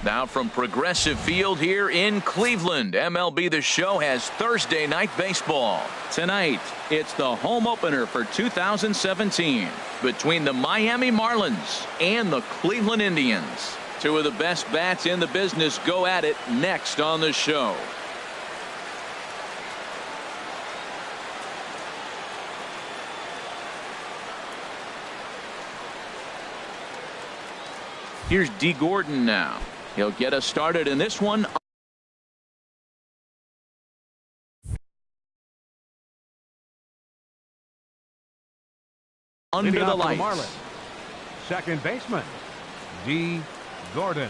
Now from Progressive Field here in Cleveland, MLB The Show has Thursday night baseball. Tonight, it's the home opener for 2017 between the Miami Marlins and the Cleveland Indians. Two of the best bats in the business go at it next on the show. Here's D. Gordon now. He'll get us started in this one. Under the lights. Second baseman, D. Gordon.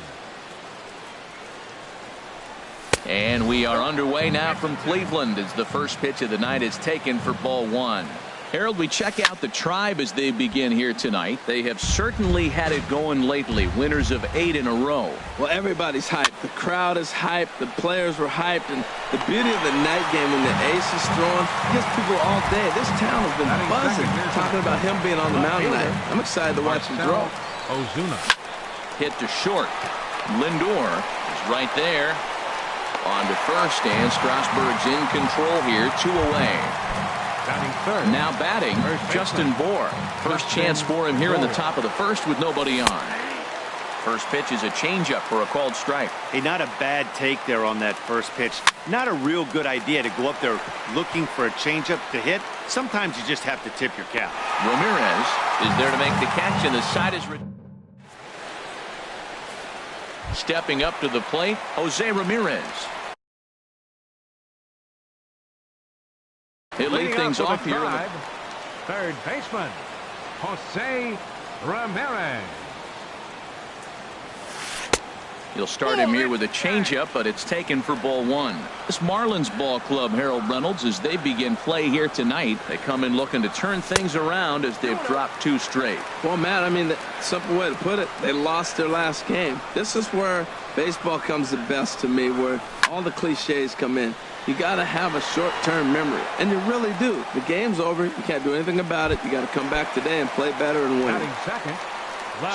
And we are underway now from Cleveland as the first pitch of the night is taken for ball one. Harold, we check out the Tribe as they begin here tonight. They have certainly had it going lately, winners of 8 in a row. Well, everybody's hyped. The crowd is hyped. The players were hyped. And the beauty of the night game when the ace is throwing gets people all day. This town has been buzzing talking about him being on the mound tonight. I'm excited to watch him throw. Ozuna. Hit to short. Lindor is right there. On to first, and Strasburg's in control here, 2 away. Now batting, Justin Bour. First chance for him here in the top of the first with nobody on. First pitch is a changeup for a called strike. Hey, not a bad take there on that first pitch. Not a real good idea to go up there looking for a changeup to hit. Sometimes you just have to tip your cap. Ramirez is there to make the catch, and the side is stepping up to the plate, Jose Ramirez. He'll lead things off here. Third baseman, Jose Ramirez. You'll start him here with a changeup, but it's taken for ball one. This Marlins ball club, Harold Reynolds, as they begin play here tonight, they come in looking to turn things around as they've dropped 2 straight. Well, Matt, I mean, the simple way to put it, they lost their last game. This is where baseball comes the best to me, where all the cliches come in. You got to have a short-term memory, and you really do. The game's over. You can't do anything about it. You got to come back today and play better and win.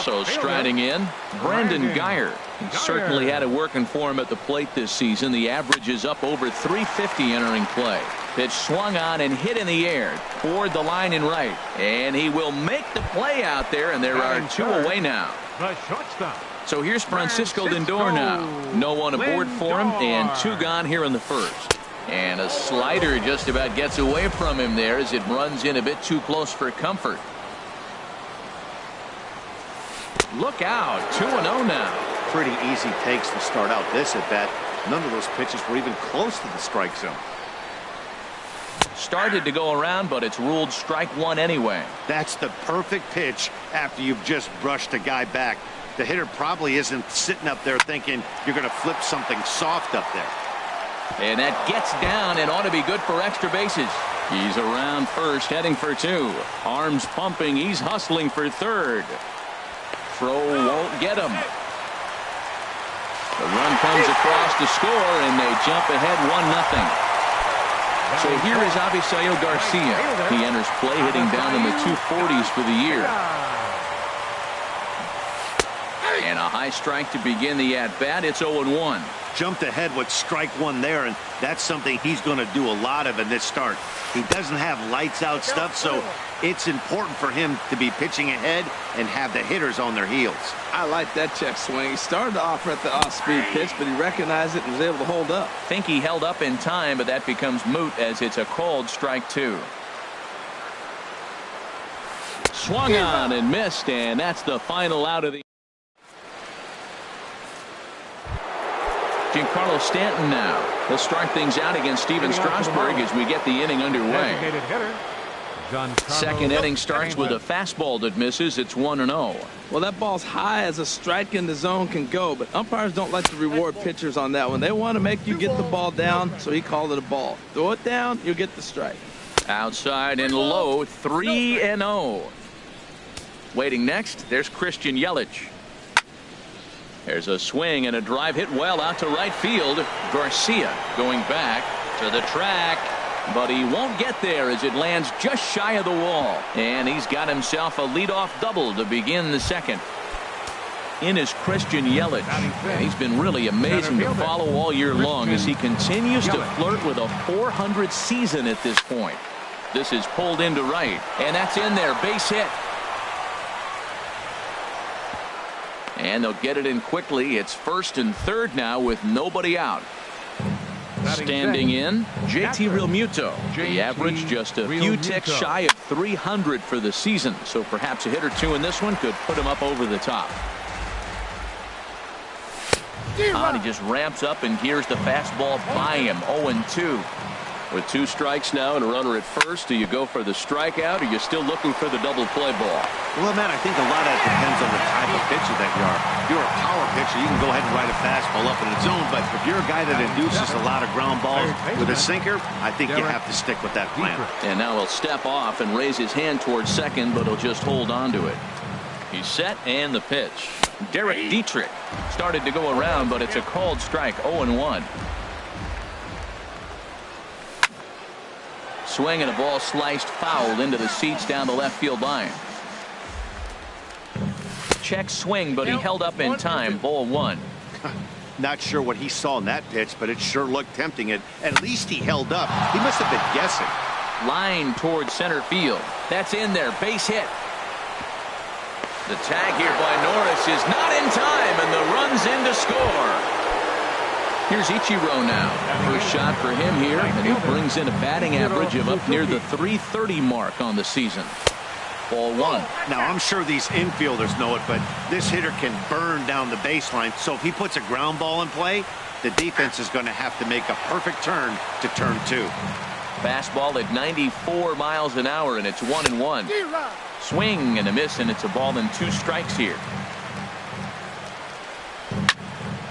So striding in, Brandon Guyer. He certainly had it working for him at the plate this season. The average is up over 350 entering play. Pitch swung on and hit in the air toward the line and right. And he will make the play out there, and there are 2 away now. The shortstop. So here's Francisco Lindor now. No one aboard for him, and 2 gone here in the first. And a slider just about gets away from him there as it runs in a bit too close for comfort. Look out, 2-0 now. Pretty easy takes to start out this at bat. None of those pitches were even close to the strike zone. Started to go around, but it's ruled strike 1 anyway. That's the perfect pitch after you've just brushed a guy back. The hitter probably isn't sitting up there thinking you're going to flip something soft up there. And that gets down and ought to be good for extra bases. He's around first, heading for 2. Arms pumping, he's hustling for third. Throw won't get him. The run comes across to score, and they jump ahead 1-0. So here is Avisail Garcia. He enters play hitting down in the 240s for the year. And a high strike to begin the at-bat. It's 0-1. Jumped ahead with strike 1 there, and that's something he's going to do a lot of in this start. He doesn't have lights out stuff, so it's important for him to be pitching ahead and have the hitters on their heels. I like that check swing. He started off at the off-speed pitch, but he recognized it and was able to hold up. Think he held up in time, but that becomes moot as it's a called strike 2. Swung on and missed, and that's the final out of the. Giancarlo Stanton now. He'll start things out against Steven Strasburg as we get the inning underway. Second inning starts with a fastball that misses. It's 1-0. Well, that ball's high as a strike in the zone can go, but umpires don't like to reward pitchers on that one. They want to make you get the ball down, so he called it a ball. Throw it down, you'll get the strike. Outside and low, 3-0. Waiting next, there's Christian Yelich. There's a swing and a drive hit well out to right field. Garcia going back to the track. But he won't get there as it lands just shy of the wall. And he's got himself a leadoff double to begin the second. In is Christian Yelich, and he's been really amazing to follow all year long as he continues to flirt with a .400 season at this point. This is pulled into right, and that's in there, base hit. And they'll get it in quickly. It's first and third now with nobody out. Standing in, JT Realmuto. The average just a few ticks shy of 300 for the season, so perhaps a hit or two in this one could put him up over the top. And he just ramps up and gears the fastball by him. 0-2. With 2 strikes now and a runner at first, do you go for the strikeout, or are you still looking for the double play ball? Well, Matt, I think a lot of that depends on the type of pitcher that you are. If you're a power pitcher, you can go ahead and ride a fastball up in the zone, but if you're a guy that induces a lot of ground balls with a sinker, I think you have to stick with that plan. And now he'll step off and raise his hand towards second, but he'll just hold on to it. He's set, and the pitch. Derek Dietrich started to go around, but it's a called strike. 0-1. Swing and a ball sliced fouled into the seats down the left field line. Check swing, but he held up in time. Ball 1. Not sure what he saw in that pitch, but it sure looked tempting. At least he held up. He must have been guessing. Line towards center field. That's in there. Base hit. The tag here by Norris is not in time, and the run's in to score. Here's Ichiro now. First shot for him here, and he brings in a batting average of up near the .330 mark on the season. Ball 1. Now, I'm sure these infielders know it, but this hitter can burn down the baseline, so if he puts a ground ball in play, the defense is going to have to make a perfect turn to turn 2. Fastball at 94 miles an hour, and it's 1-1. Swing and a miss, and it's a ball and 2 strikes here.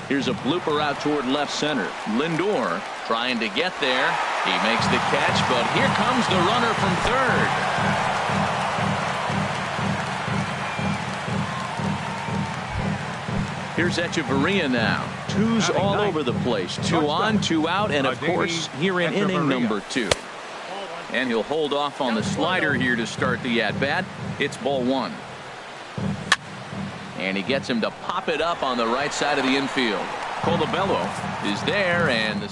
Here's a blooper out toward left center. Lindor trying to get there. He makes the catch, but here comes the runner from third. Here's Echeverria now. 2's all over the place. 2 on, 2 out, and of course here in inning number 2. And he'll hold off on the slider here to start the at-bat. It's ball 1. And he gets him to pop it up on the right side of the infield. Colabello is there, and the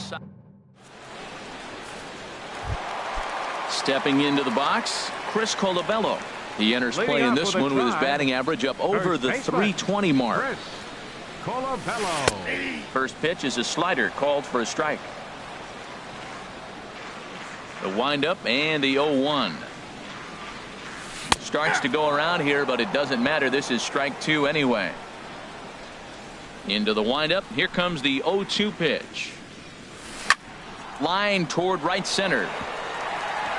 stepping into the box, Chris Colabello. He enters play in this one with his batting average up over the .320 mark. Colabello. First pitch is a slider called for a strike. The windup and the 0-1. Starts to go around here, but it doesn't matter. This is strike 2 anyway. Into the windup. Here comes the 0-2 pitch. Line toward right center.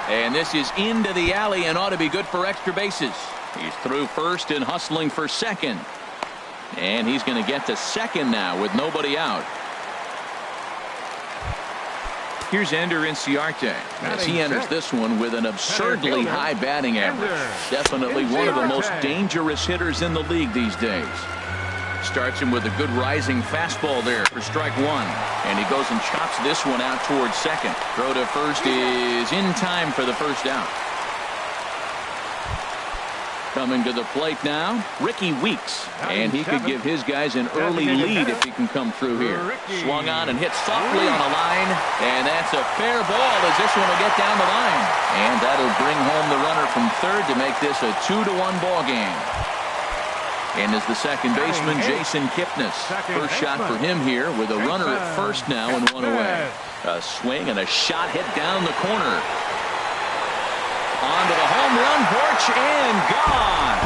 And this is into the alley and ought to be good for extra bases. He's through first and hustling for second. And he's going to get to second now with nobody out. Here's Ender Inciarte as he enters this one with an absurdly high batting average. Definitely one of the most dangerous hitters in the league these days. Starts him with a good rising fastball there for strike 1. And he goes and chops this one out towards second. Throw to first is in time for the first out. Coming to the plate now, Ricky Weeks. And he could give his guys an early lead if he can come through here. Swung on and hit softly on the line. And that's a fair ball as this one will get down the line. And that'll bring home the runner from third to make this a 2-1 ball game. And is the second baseman, Jason Kipnis. First shot for him here with a runner at first now and 1 away. A swing and a shot hit down the corner. Onto the home run porch and gone.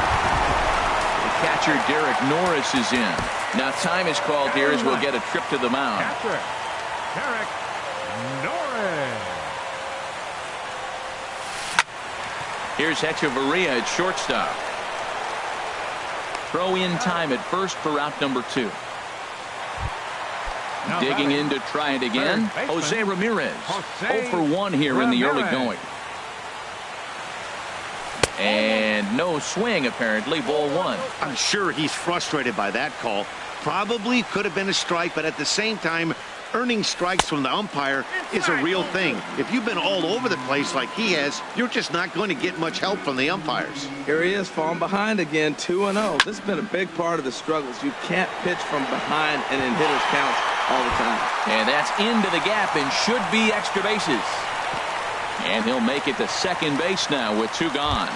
The catcher Derek Norris is in. Now time is called here as we'll get a trip to the mound. Catcher Derek Norris. Here's Echeverria at shortstop. Throw in time at first for out number 2. Digging in to try it again, Jose Ramirez. 0 for 1 here in the early going. And no swing, apparently. Ball 1. I'm sure he's frustrated by that call. Probably could have been a strike, but at the same time, earning strikes from the umpire is a real thing. If you've been all over the place like he has, you're just not going to get much help from the umpires. Here he is, falling behind again, 2-0. This has been a big part of the struggles. You can't pitch from behind and in hitters' counts all the time. And that's into the gap and should be extra bases. And he'll make it to second base now with 2 gone.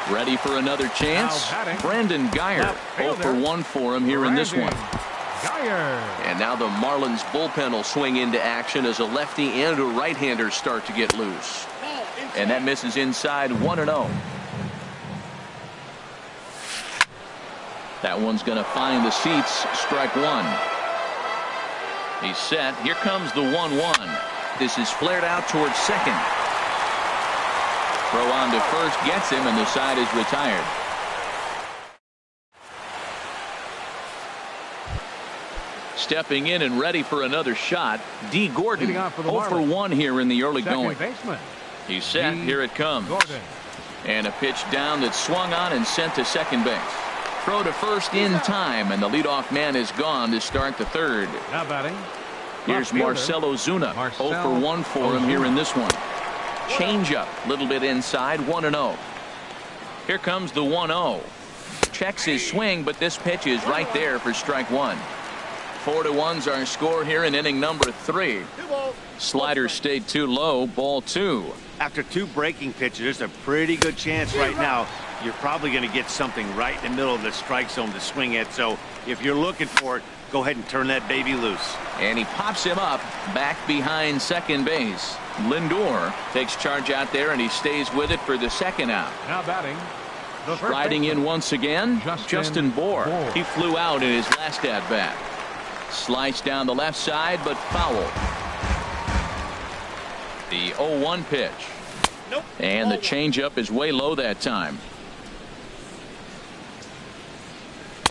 Ready for another chance? Brandon Geyer. 0 for 1 for him here in this one. And now the Marlins bullpen will swing into action as a lefty and a right-hander start to get loose. And that misses inside, 1-0. That one's going to find the seats. Strike 1. He's set. Here comes the 1-1. This is flared out towards second. Throw on to first gets him, and the side is retired. Stepping in and ready for another shot, D. Gordon. 0 for 1 here in the early going. He's set. Here it comes. And a pitch down that's swung on and sent to second base. Throw to first in time, and the leadoff man is gone to start the third. Now batting. Here's Marcelo Zuna. 0 for 1 for him here in this one. Change up, little bit inside, 1-0. Here comes the 1-0. Checks his swing, but this pitch is right there for strike 1. 4-1's our score here in inning number 3. Slider stayed too low, ball 2. After 2 breaking pitches, there's a pretty good chance right now you're probably going to get something right in the middle of the strike zone to swing at. So if you're looking for it, go ahead and turn that baby loose. And he pops him up back behind second base. Lindor takes charge out there, and he stays with it for the second out. Now batting. Striding in once again, Justin Bour. He flew out in his last at-bat. Sliced down the left side, but foul. The 0-1 pitch. And the changeup is way low that time.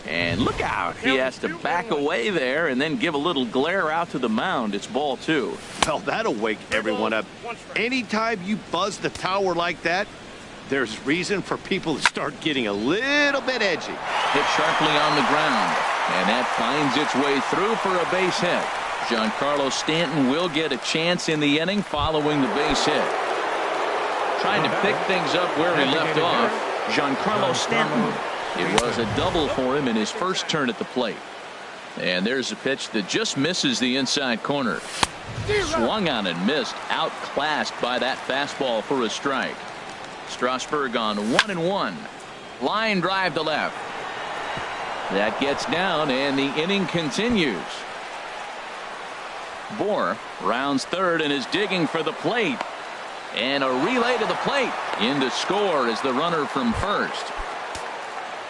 And look out. He has to back away there and then give a little glare out to the mound. It's ball 2. Well, that'll wake everyone up. Anytime you buzz the tower like that, there's reason for people to start getting a little bit edgy. Hit sharply on the ground, and that finds its way through for a base hit. Giancarlo Stanton will get a chance in the inning following the base hit. Trying to pick things up where he left off, Giancarlo Stanton. It was a double for him in his first turn at the plate. And there's a pitch that just misses the inside corner. Swung on and missed, outclassed by that fastball for a strike. Strasburg on 1-1. Line drive to left. That gets down, and the inning continues. Bour rounds third and is digging for the plate. And a relay to the plate. In to score is the runner from first.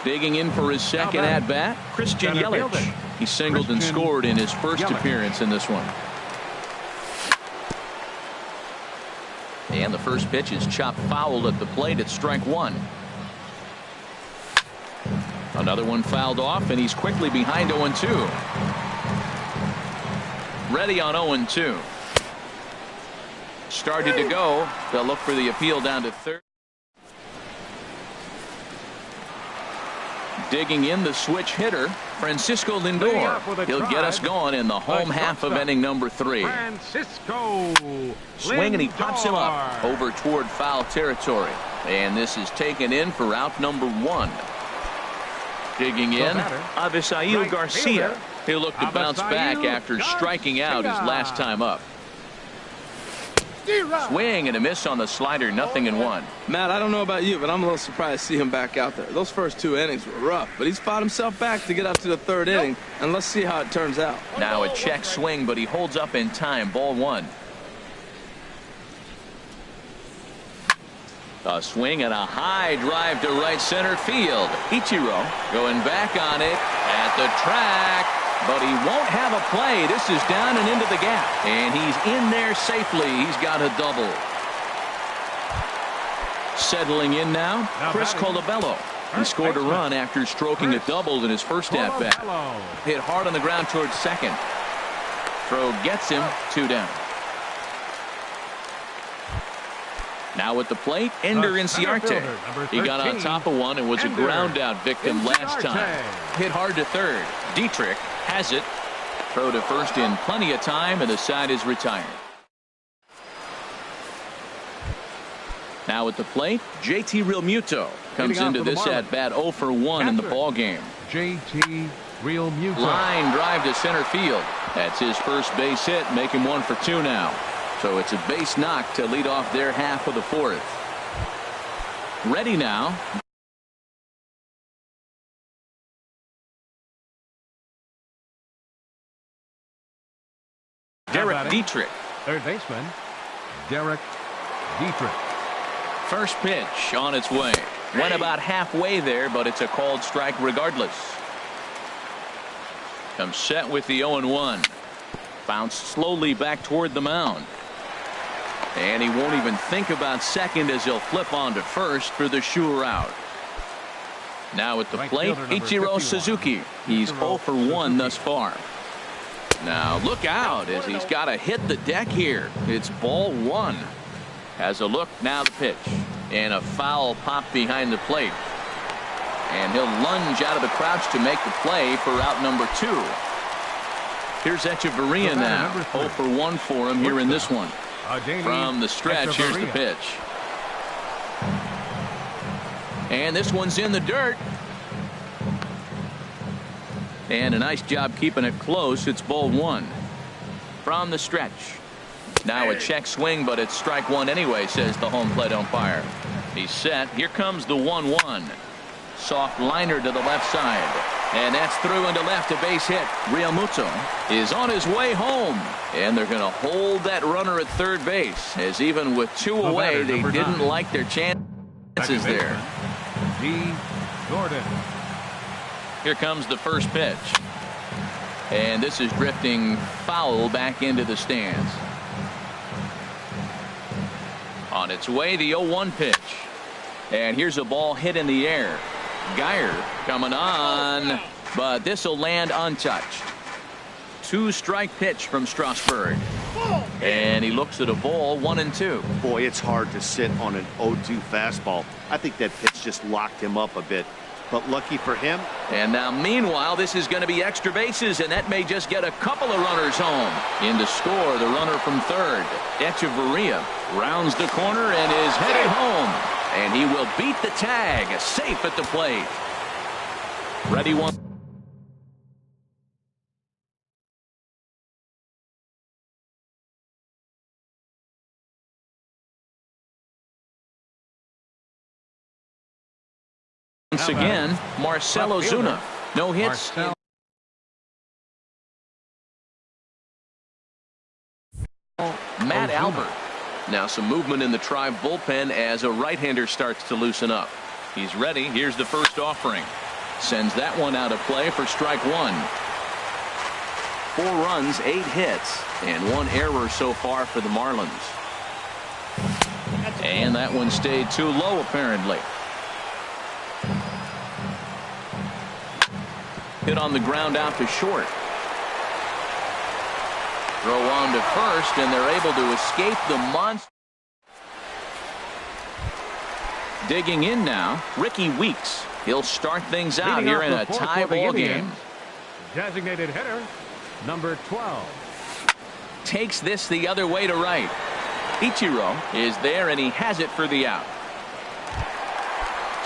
Digging in for his second at-bat, Christian Yelich. He singled and scored in his first appearance in this one. And the first pitch is chopped foul at the plate at strike 1. Another one fouled off, and he's quickly behind 0-2. Ready on 0-2. Started to go. They'll look for the appeal down to third. Digging in the switch hitter, Francisco Lindor. He'll get us going in the home half of inning number 3. Francisco Swing, and he pops him up over toward foul territory. And this is taken in for out number 1. Digging in, Avisail Garcia. He'll look to bounce back after striking out his last time up. Swing and a miss on the slider, 0-1. Matt, I don't know about you, but I'm a little surprised to see him back out there. Those first 2 innings were rough, but he's fought himself back to get up to the 3rd inning, and let's see how it turns out. Now a check swing, but he holds up in time. Ball 1. A swing and a high drive to right center field. Ichiro going back on it at the track. But he won't have a play. This is down and into the gap. And he's in there safely. He's got a double. Settling in now, Chris Colabello. He scored a run after stroking a double in his first at-bat. Hit hard on the ground towards second. Throw gets him, 2 down. Now at the plate, Ender Inciarte. He got on top of one and was a ground out victim last time. Hit hard to third. Dietrich has it. Throw to first in plenty of time, and the side is retired. Now at the plate, JT Realmuto comes into this at bat 0 for 1 in the ball game. JT Realmuto. Line drive to center field. That's his first base hit, make him 1 for 2 now. So it's a base knock to lead off their half of the fourth. Ready now. Derek Dietrich. Third baseman, Derek Dietrich. First pitch on its way. Went about halfway there, but it's a called strike regardless. Comes set with the 0-1. Bounced slowly back toward the mound. And he won't even think about second as he'll flip on to first for the sure out. Now at the plate, Ichiro Suzuki. He's 0 for 1 thus far. Now look out as he's got to hit the deck here. It's ball 1. Has a look, now the pitch. And a foul pop behind the plate. And he'll lunge out of the crouch to make the play for out number 2. Here's Echeverria now. 0 for 1 for him here in this one. From the stretch, here's the pitch. And this one's in the dirt. And a nice job keeping it close. It's ball 1. From the stretch. Now a check swing, but it's strike 1 anyway, says the home plate umpire. He's set. Here comes the 1-1. Soft liner to the left side. And that's through into left, a base hit. Realmuto is on his way home. And they're going to hold that runner at third base, as even with 2 away, they didn't like their chances there. D. Gordon. Here comes the first pitch. And this is drifting foul back into the stands. On its way, the 0-1 pitch. And here's a ball hit in the air. Geyer coming on, but this will land untouched. 2-strike pitch from Strasburg. And he looks at a ball, 1-2. Boy, it's hard to sit on an 0-2 fastball. I think that pitch just locked him up a bit. But lucky for him. And now meanwhile, this is going to be extra bases, and that may just get a couple of runners home. In to score, the runner from third. Echeverria rounds the corner and is headed home. And he will beat the tag, safe at the plate. Ready, 1. Once again, Marcell Ozuna. No hits. Matt Albert. Now some movement in the Tribe bullpen as a right-hander starts to loosen up. He's ready. Here's the first offering. Sends that one out of play for strike 1. 4 runs, 8 hits, and 1 error so far for the Marlins. And that one stayed too low apparently. Hit on the ground out to short. Throw on to first, and they're able to escape the monster. Digging in now, Ricky Weeks. He'll start things out here in a tie ball game. Designated hitter, number 12. Takes this the other way to right. Ichiro is there, and he has it for the out.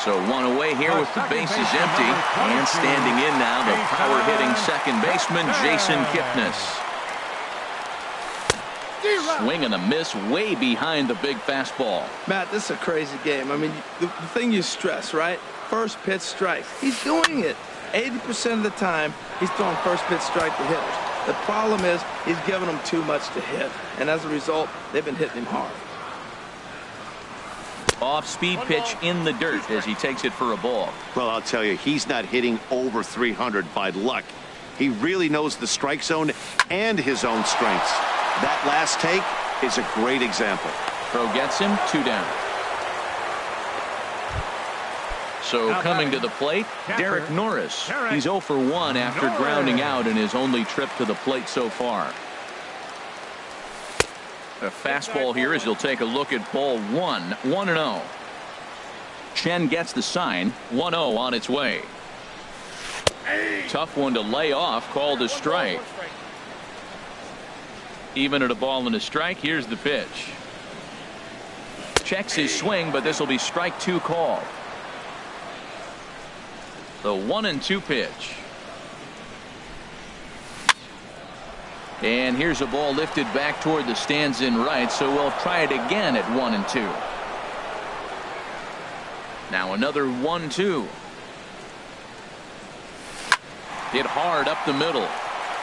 So 1 away here with the bases empty. And standing in now, the power-hitting second baseman, Jason Kipnis. Swing and a miss way behind the big fastball. Matt, this is a crazy game. I mean, the thing you stress, right? First pitch strike. He's doing it. 80% of the time, he's throwing first pitch strike to hitters. The problem is he's giving them too much to hit. And as a result, they've been hitting him hard. Off-speed pitch in the dirt as he takes it for a ball. Well, I'll tell you, he's not hitting over 300 by luck. He really knows the strike zone and his own strengths. That last take is a great example. Throw gets him, 2 down. So coming to the plate, Derek Norris. He's 0 for 1 after grounding out in his only trip to the plate so far. A fastball here as he'll take a look at ball 1, 1-0. Chen gets the sign, 1-0 on its way. Tough one to lay off, called a strike. Even at a ball and a strike, here's the pitch. Checks his swing, but this will be strike 2 called. The 1-2 pitch. And here's a ball lifted back toward the stands in right, so we'll try it again at 1-2. Now another 1-2. Hit hard up the middle.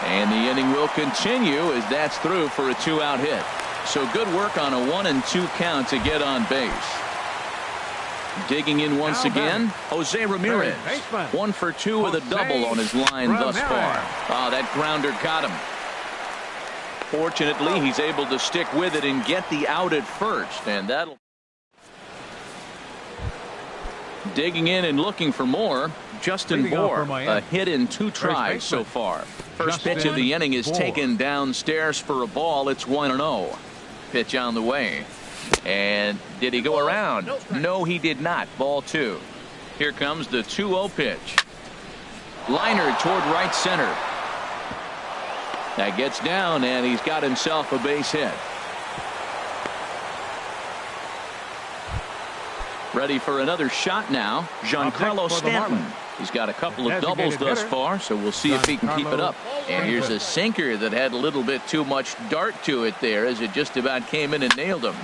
And the inning will continue as that's through for a 2-out hit. So good work on a 1-2 count to get on base. Digging in once again, Jose Ramirez. 1 for 2 with a double on his line thus far. Oh, that grounder got him. Fortunately, he's able to stick with it and get the out at first, and that'll. Digging in and looking for more, Justin Bohr, a hit in 2 tries so far. First pitch of the inning is taken downstairs for a ball. It's 1-0. Pitch on the way. And did he go around? No, he did not. Ball 2. Here comes the 2-0 pitch. Liner toward right center. That gets down, and he's got himself a base hit. Ready for another shot now, Giancarlo Stanton. He's got a couple of doubles thus far, so we'll see if he can keep it up. And here's a sinker that had a little bit too much dart to it there as it just about came in and nailed him.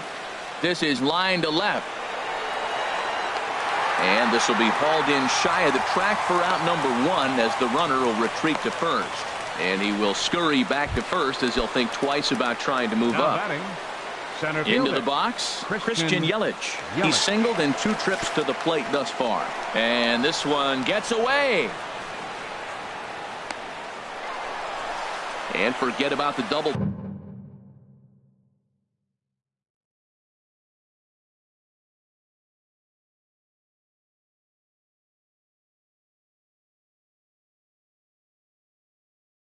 This is line to left. And this will be hauled in shy of the track for out number 1 as the runner will retreat to first. And he will scurry back to first as he'll think twice about trying to move up. Into the box, Christian Yelich. He's singled in 2 trips to the plate thus far. And this one gets away. And forget about the double.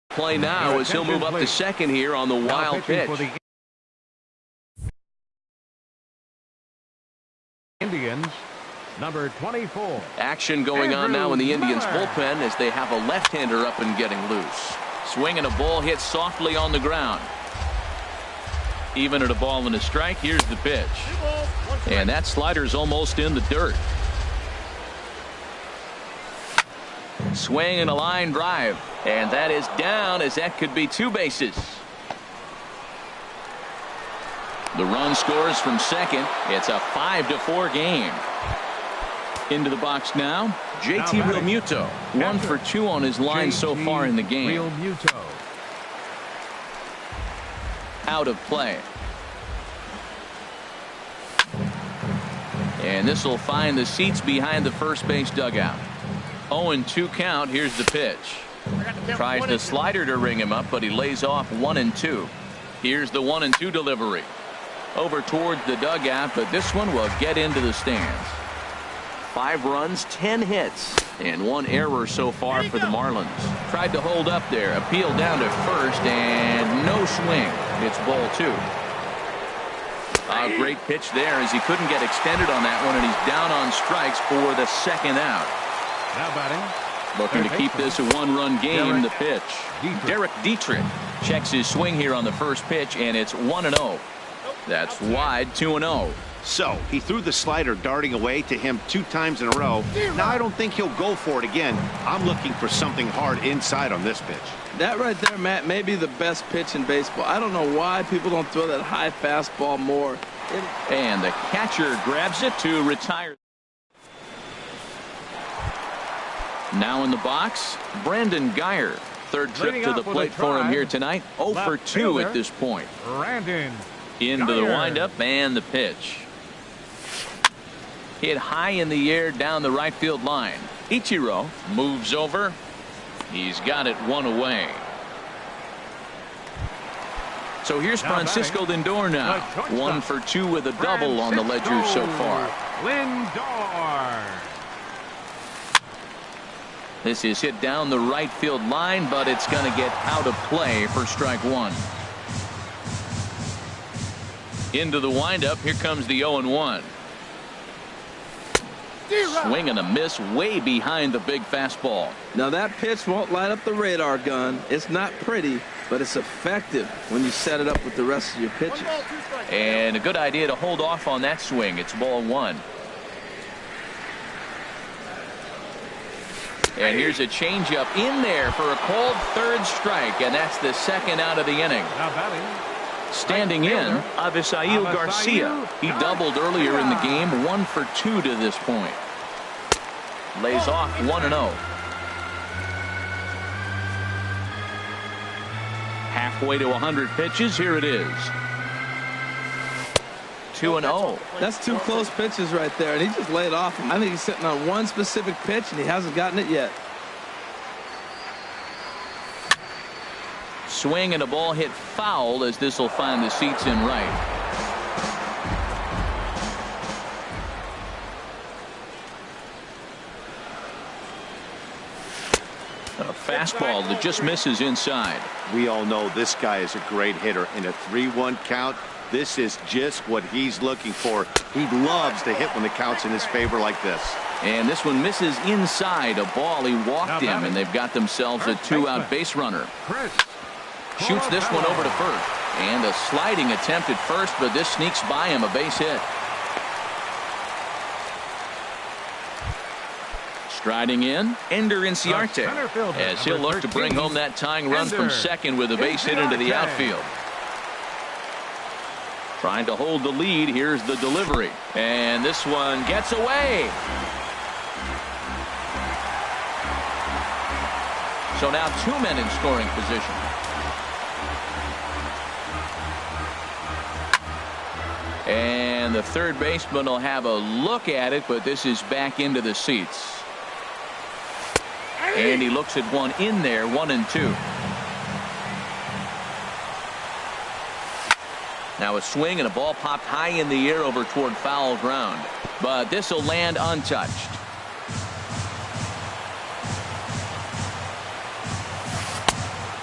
Play now as he'll move up to second here on the wild pitch. Indians, number 24. Action going on now in the Indians bullpen as they have a left-hander up and getting loose. Swinging a ball hit softly on the ground. Even at a ball and a strike, here's the pitch. And that slider's almost in the dirt. Swing and a line drive. And that is down as that could be 2 bases. The run scores from second. It's a 5-4 game. Into the box now, JT Realmuto. 1 for 2 on his line so far in the game. Out of play. And this will find the seats behind the first base dugout. 0-2 count. Here's the pitch. Tries the slider to ring him up, but he lays off 1-2. Here's the 1-2 delivery. Over towards the dugout, but this one will get into the stands. 5 runs, 10 hits, and 1 error so far for the Marlins. Tried to hold up there, appealed down to first, and no swing. It's ball 2. A great pitch there as he couldn't get extended on that one, and he's down on strikes for the second out. Now batting. Looking to keep this a 1-run game. The pitch. Derek Dietrich checks his swing here on the first pitch, and it's 1-0. That's wide, 2-0. So he threw the slider darting away to him 2 times in a row. Now I don't think he'll go for it again. I'm looking for something hard inside on this pitch. That right there, Matt, may be the best pitch in baseball. I don't know why people don't throw that high fastball more. And the catcher grabs it to retire. Now in the box, Brandon Geyer. 3rd trip to the plate for him here tonight. 0 for 2 at this point. Into the windup and the pitch. Hit high in the air down the right field line. Ichiro moves over. He's got it 1 away. So here's Francisco Lindor now. 1 for 2 with a double on the ledger so far. Lindor. This is hit down the right field line, but it's going to get out of play for strike 1. Into the windup. Here comes the 0-1. Swing and a miss way behind the big fastball. Now that pitch won't light up the radar gun. It's not pretty, but it's effective when you set it up with the rest of your pitches. And a good idea to hold off on that swing. It's ball one. And here's a changeup in there for a called third strike, and that's the second out of the inning. Now batting. Standing in, Avisail Garcia. He doubled earlier in the game, 1 for 2 to this point. Lays off 1-0. Halfway to 100 pitches, here it is. 2-0. That's 2 close pitches right there, and he just laid off him. I think he's sitting on one specific pitch, and he hasn't gotten it yet. Swing and a ball hit foul as this will find the seats in right. A fastball that just misses inside. We all know this guy is a great hitter. In a 3-1 count, this is just what he's looking for. He loves to hit when the count's in his favor like this. And this one misses inside. A ball he walked him, and they've got themselves a 2-out base runner. Shoots this one over to first. And a sliding attempt at first, but this sneaks by him, a base hit. Striding in, Ender Inciarte, as he'll look to bring home that tying run from second with a base hit into the outfield. Trying to hold the lead. Here's the delivery. And this one gets away. So now 2 men in scoring position. And the third baseman will have a look at it, but this is back into the seats. And he looks at one in there, 1-2. Now a swing and a ball popped high in the air over toward foul ground. But this will land untouched.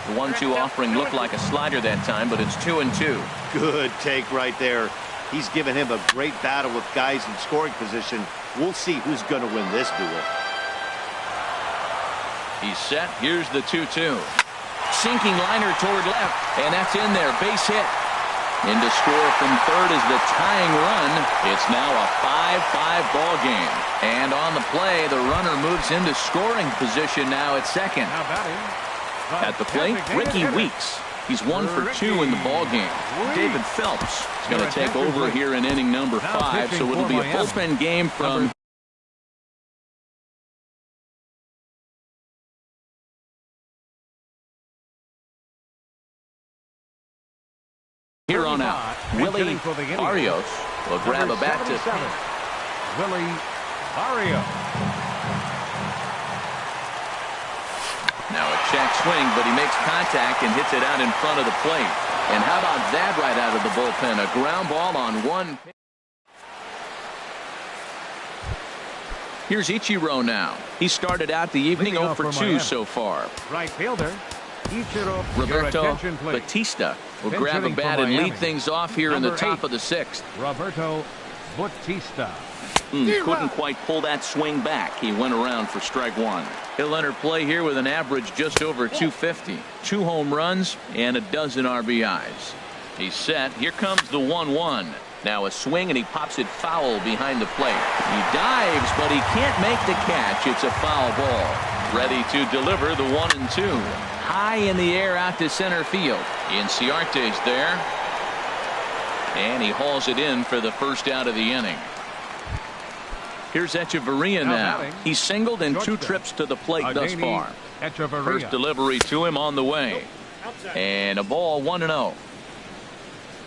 The 1-2 offering looked like a slider that time, but it's 2-2. Good take right there. He's given him a great battle with guys in scoring position. We'll see who's going to win this duel. He's set. Here's the 2-2. Sinking liner toward left, and that's in there. Base hit. In to score from third is the tying run. It's now a 5-5 ball game. And on the play, the runner moves into scoring position now at second. At the plate, Ricky Weeks. He's 1 for 2 in the ball game. David Phelps is going to take over here in inning number 5, so it'll be a bullpen game from here on out. Willie Barrios will grab a bat to Willie Barrios. now a check swing, but he makes contact and hits it out in front of the plate. And how about that right out of the bullpen? A ground ball on one. Here's Ichiro now. He started out the evening 0 for 2 so far. Right fielder Ichiro. Roberto Batista will grab a bat and lead things off here in the top of the 6th. Roberto Batista. Couldn't quite pull that swing back. He went around for strike 1. He'll enter play here with an average just over 250. 2 home runs and a dozen RBIs. He's set. Here comes the 1-1. Now a swing and he pops it foul behind the plate. He dives, but he can't make the catch. It's a foul ball. Ready to deliver the 1-2. High in the air out to center field. Inciarte's there. And he hauls it in for the first out of the inning. Here's Echeverria now. He's singled in 2 trips to the plate thus far. First delivery to him on the way. And a ball 1-0.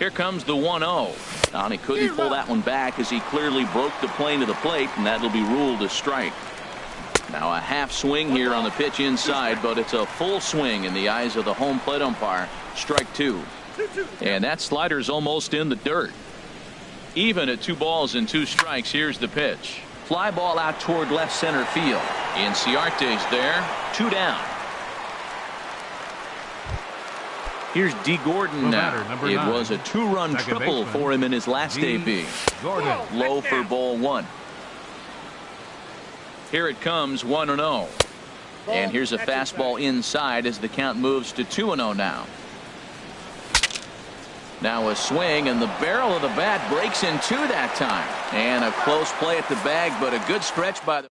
Here comes the 1-0. And he couldn't pull that one back as he clearly broke the plane of the plate, and that'll be ruled a strike. Now a half swing here on the pitch inside, but it's a full swing in the eyes of the home plate umpire. Strike 2. And that slider's almost in the dirt. Even at 2 balls and 2 strikes, here's the pitch. Fly ball out toward left center field. Inciarte's there. 2 down. Here's D. Gordon now. It was a 2-run triple for him in his last AB. Low for ball 1. Here it comes, 1-0. And here's a fastball inside as the count moves to 2-0 now. Now a swing, and the barrel of the bat breaks in two that time. And a close play at the bag, but a good stretch by the...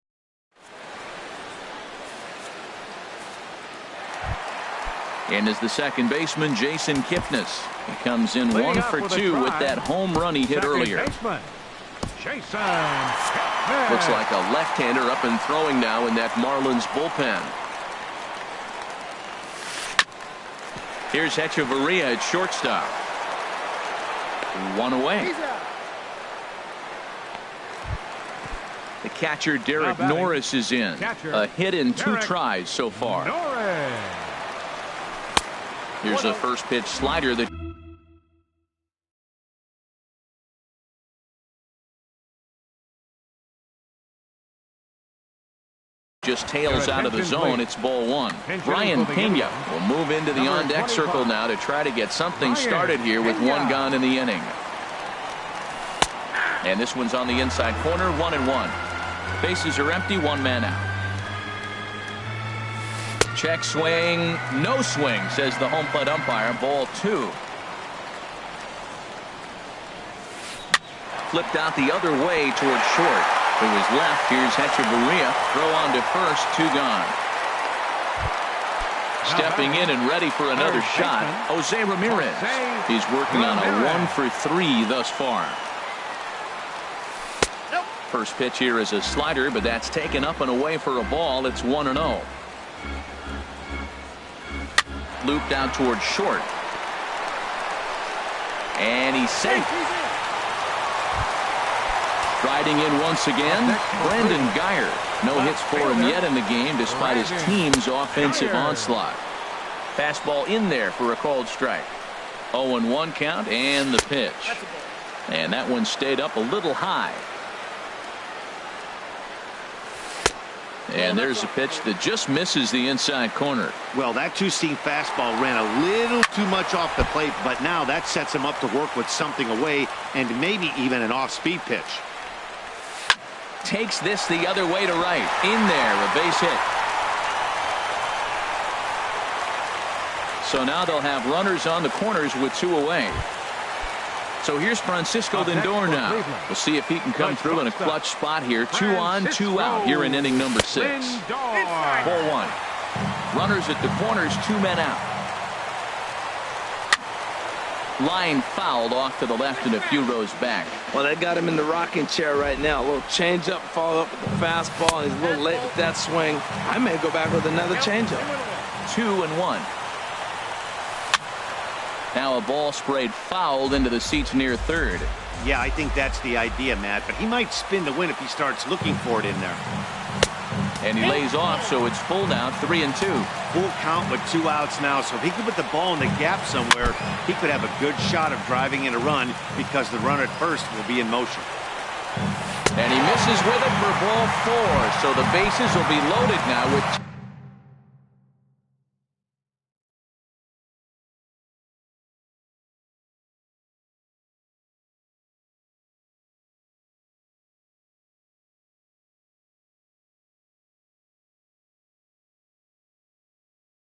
And is the second baseman, Jason Kipnis. He comes in 1 for 2 with that home run he hit earlier. Baseman, Jason Looks like a left-hander up and throwing now in that Marlins bullpen. Here's Hechavarria at shortstop. 1 away. The catcher, Derek Norris, is in. A hit in 2 tries so far. Here's a first pitch slider that just tails out of the zone. It's ball 1. Brian Pena will move into the on-deck circle now to try to get something started here with 1 gone in the inning. And this one's on the inside corner, 1-1. Bases are empty, 1 man out. Check swing, no swing, says the home plate umpire. Ball 2. Flipped out the other way towards short. To his left, here's Hechavarria. Throw on to first, 2 gone. Stepping in and ready for another shot, Jose Ramirez. He's working on a 1 for 3 thus far. First pitch here is a slider, but that's taken up and away for a ball. It's 1-0. Looped out towards short. And he's safe. Riding in once again, Brandon Geyer. No hits for him yet in the game despite his team's offensive onslaught. Fastball in there for a called strike. 0-1 count and the pitch. And that one stayed up a little high. And there's a pitch that just misses the inside corner. Well, that two-seam fastball ran a little too much off the plate, but now that sets him up to work with something away and maybe even an off-speed pitch. Takes this the other way to right. In there, a base hit. So now they'll have runners on the corners with 2 away. So here's Francisco Lindor now. We'll see if he can come through in a clutch spot here. 2 on, 2 out here in inning number 6. Ball 1. Runners at the corners, 2 men out. Line fouled off to the left and a few rows back. Well, they got him in the rocking chair right now. A little changeup, follow up with the fastball. He's a little late with that swing. I may go back with another changeup. 2-1. Now a ball sprayed fouled into the seats near third. Yeah, I think that's the idea, Matt, but he might spin to win if he starts looking for it in there. And he lays off, so it's full now, 3-2. Full count with 2 outs now, so if he could put the ball in the gap somewhere, he could have a good shot of driving in a run because the runner at first will be in motion. And he misses with it for ball 4, so the bases will be loaded now with...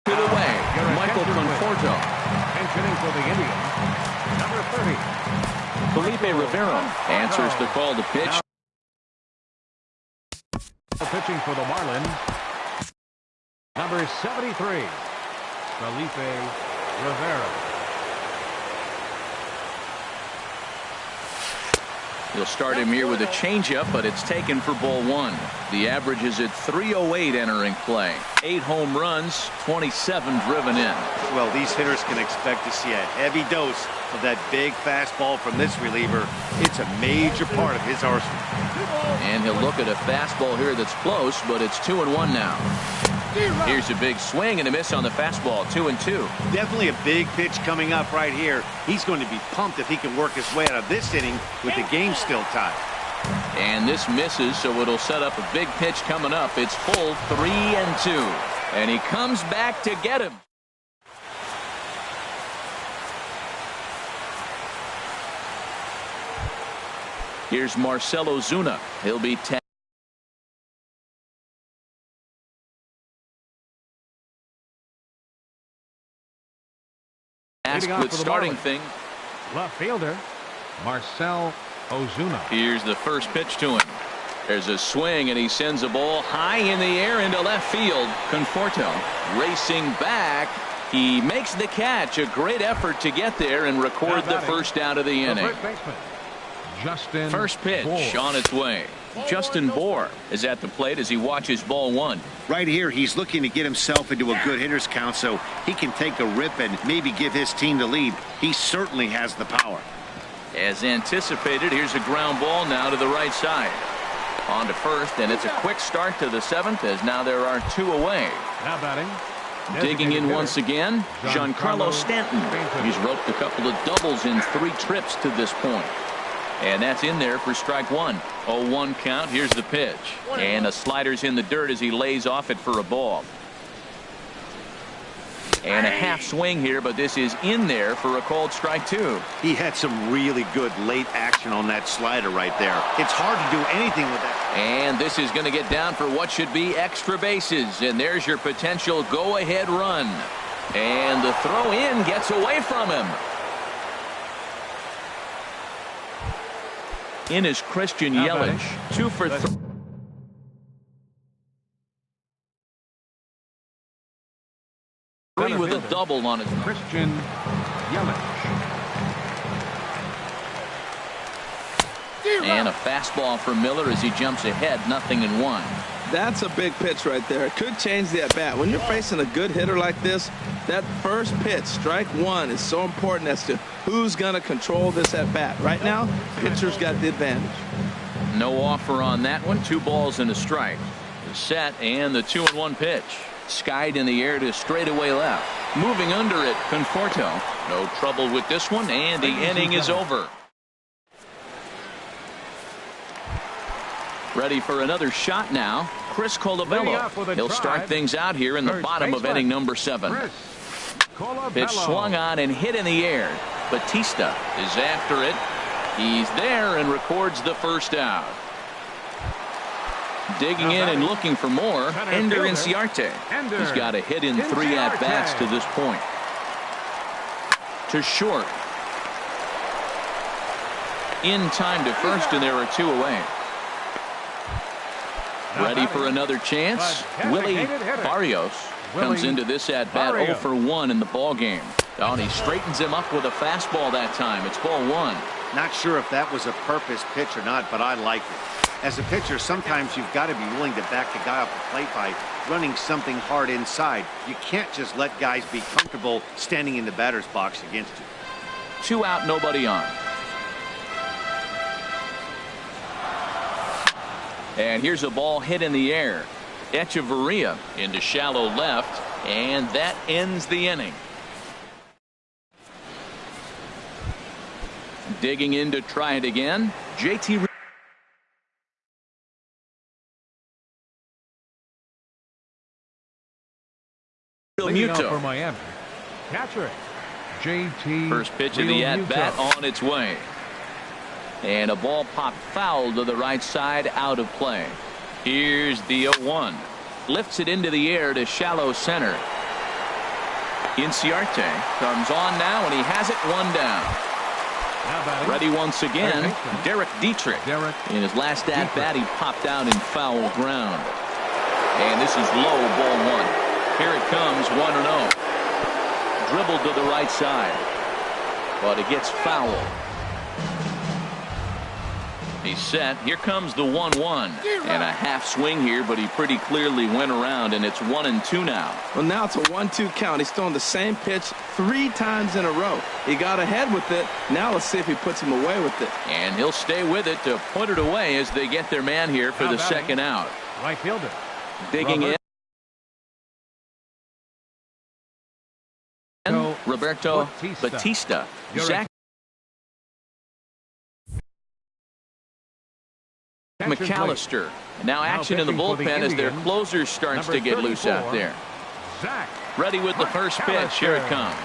to the way, Michael Conforto. Mentioning for the Indians, number 30. Felipe Rivero answers the call to pitch. Pitching for the Marlins, number 73, Felipe Rivero. He'll start him here with a changeup, but it's taken for ball 1. The average is at .308 entering play. 8 home runs, 27 driven in. Well, these hitters can expect to see a heavy dose of that big fastball from this reliever. It's a major part of his arsenal. And he'll look at a fastball here that's close, but it's 2-1 now. Here's a big swing and a miss on the fastball, 2-2. Definitely a big pitch coming up right here. He's going to be pumped if he can work his way out of this inning with the game still tied. And this misses, so it'll set up a big pitch coming up. It's full, 3-2. And he comes back to get him. Here's Marcelo Zuna. He'll be tasked with starting things. Left fielder, Marcell Ozuna. Here's the first pitch to him. There's a swing, and he sends a ball high in the air into left field. Conforto racing back. He makes the catch. A great effort to get there and record the first out of the inning. First pitch on its way. Justin Bohr is at the plate as he watches ball one. Right here, he's looking to get himself into a good hitter's count so he can take a rip and maybe give his team the lead. He certainly has the power. As anticipated, here's a ground ball now to the right side. On to first, and it's a quick start to the seventh as now there are two away. Now batting. Digging in once again, Giancarlo Stanton. He's roped a couple of doubles in 3 trips to this point. And that's in there for strike one. 0-1 count. Here's the pitch. And a slider's in the dirt as he lays off it for a ball. And a half swing here, but this is in there for a called strike two. He had some really good late action on that slider right there. It's hard to do anything with that. And this is going to get down for what should be extra bases. And there's your potential go-ahead run. And the throw in gets away from him. In is Christian Yelich. 2 for 3. With a double on it. Christian Yelich. And a fastball for Miller as he jumps ahead, 0-1. That's a big pitch right there. It could change the at-bat. When you're facing a good hitter like this, that first pitch, strike one, is so important as to who's going to control this at-bat. Right now, pitcher's got the advantage. No offer on that one. 2 balls and a strike. The set and the 2-1 pitch. Skied in the air to straightaway left. Moving under it, Conforto. No trouble with this one, and the inning is over. Ready for another shot now. Chris Colabello. He'll start things out here in the bottom of inning number 7. Pitch swung on and hit in the air. Batista is after it. He's there and records the first out. Digging in and looking for more, Ender Inciarte. He's got a hit in 3 at-bats to this point. To short. In time to first, and there are 2 away. Ready for another chance. Willie Barrios comes into this at-bat 0 for 1 in the ballgame. Oh, and he straightens him up with a fastball that time. It's ball 1. Not sure if that was a purpose pitch or not, but I like it. As a pitcher, sometimes you've got to be willing to back the guy off the plate by running something hard inside. You can't just let guys be comfortable standing in the batter's box against you. 2 out, nobody on. And here's a ball hit in the air. Echeverria into shallow left, and that ends the inning. Digging in to try it again, JT Muto. For Miami. Catcher, JT. First pitch of the at-bat on its way. And a ball popped foul to the right side, out of play. Here's the 0-1. Lifts it into the air to shallow center. Inciarte comes on now, and he has it 1 down. Ready once again, Derek Dietrich. In his last at-bat, he popped out in foul ground. And this is low, ball 1. Here it comes, 1-0. Dribbled to the right side, but it gets foul. He's set. Here comes the 1-1. And a half swing here, but he pretty clearly went around, and it's 1-2 now. Well, now it's a 1-2 count. He's throwing the same pitch 3 times in a row. He got ahead with it. Now let's see if he puts him away with it. And he'll stay with it to put it away as they get their man here for the second out. Right fielder. Digging in. Roberto Batista. Zach McAllister. And now action in the bullpen as their closer starts to get loose out there. Ready with the first pitch. Here it comes.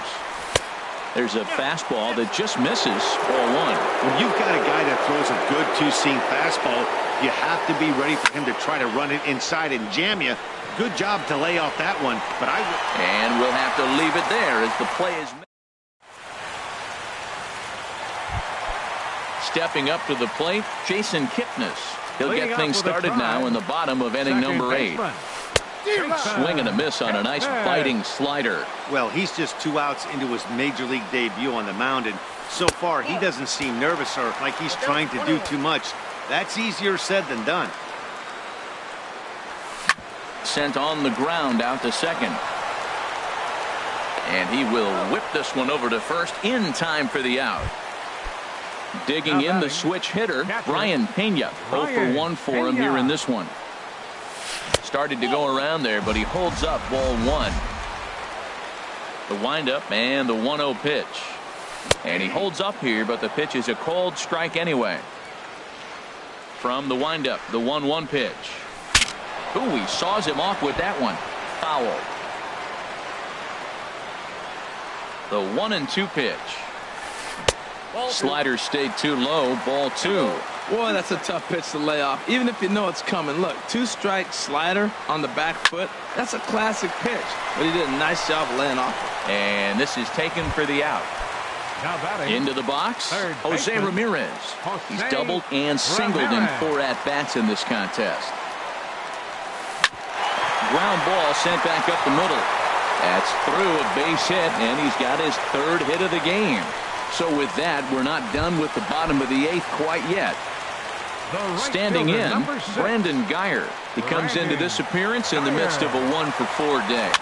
There's a fastball that just misses ball 1. When you've got a guy that throws a good 2-seam fastball, you have to be ready for him to try to run it inside and jam you. Good job to lay off that one, but and we'll have to leave it there as the play is made. stepping up to the plate, Jason Kipnis. He'll Leading get off things with a started try. now in the bottom of inning Second number 8. baseman. Swing and a miss on a nice biting slider. Well, he's just 2 outs into his major league debut on the mound, and so far he doesn't seem nervous or like he's trying to do too much. That's easier said than done. Sent on the ground out to second. And he will whip this one over to first in time for the out. Digging in the switch hitter, Brian Pena. 0 for 1 for him here in this one. Started to go around there, but he holds up ball 1. The windup and the 1-0 pitch. And he holds up here, but the pitch is a called strike anyway. From the windup, the 1-1 pitch. Ooh, he saws him off with that one. Foul. The 1-2 pitch. Slider stayed too low. Ball 2. Boy, that's a tough pitch to lay off, even if you know it's coming. Look, 2-strike slider on the back foot. That's a classic pitch, but he did a nice job of laying off it. And this is taken for the out. Now batting. Into the box, Third Jose baseman, Ramirez. He's Jose doubled and singled in Ramirez. 4 at-bats in this contest. Ground ball sent back up the middle. That's through a base hit, and he's got his 3rd hit of the game. So with that, we're not done with the bottom of the 8th quite yet. The right Standing fielder, in, number 6. Brandon Geyer. He comes into this appearance in the midst of a 1-for-4 day.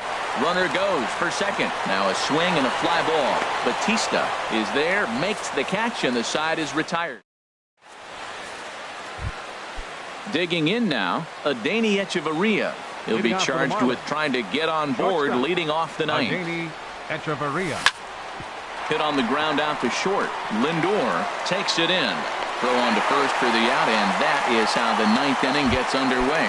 Runner goes for second. Now a swing and a fly ball. Batista is there, makes the catch, and the side is retired. Digging in now, Adeiny Echeverria. He'll be Leading off for the charged with Marlins. trying to get on board, Shortstop, leading off the 9th. Adeiny Echeverria. Hit on the ground out to short. Lindor takes it in. Throw on to first for the out, and that is how the 9th inning gets underway.